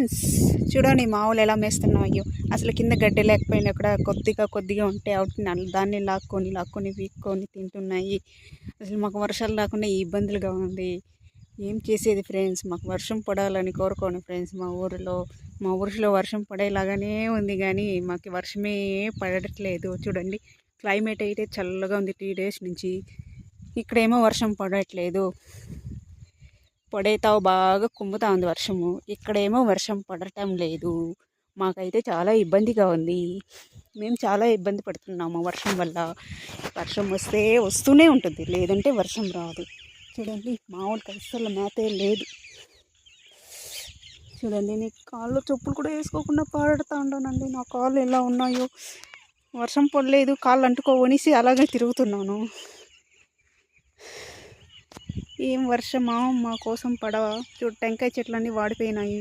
Friends, చూడండి మా ఊళ్ళు ఎలా మేస్తున్నాయో. అసలు కింద గడ్డి లేకపోయినా కూడా కొద్దిగా ఉంటే దాన్ని లాక్కొని వీక్కొని తింటున్నాయి. అసలు మాకు వర్షాలు రాకుండా ఈ ఇబ్బందులుగా ఉంది. ఏం చేసేది ఫ్రెండ్స్, మాకు వర్షం పడాలని కోరుకోండి ఫ్రెండ్స్. మా ఊరిలో వర్షం పడేలాగానే ఉంది, కానీ మాకు వర్షమే పడట్లేదు. చూడండి, క్లైమేట్ అయితే చల్లగా ఉంది 3 days నుంచి. ఇక్కడేమో వర్షం పడట్లేదు. పడేతావు బాగా కుమ్ముతా ఉంది వర్షము. ఇక్కడేమో వర్షం పడటం లేదు. మాకైతే చాలా ఇబ్బందిగా ఉంది. మేము చాలా ఇబ్బంది పడుతున్నాము వర్షం వల్ల. వర్షం వస్తూనే ఉంటుంది, లేదంటే వర్షం రాదు. చూడండి, మామూలుగా అస్సలు మేతే లేదు. చూడండి, నీ కాళ్ళు చెప్పులు కూడా వేసుకోకుండా పాడుతూ ఉంటానండి. నా కాళ్ళు ఎలా ఉన్నాయో. వర్షం పడలేదు, కాళ్ళు అంటుకోవనిసి అలాగే తిరుగుతున్నాను. ఏం వర్షమా మా కోసం పడవా? చూడు, టెంకాయ చెట్లన్నీ వాడిపోయినాయి.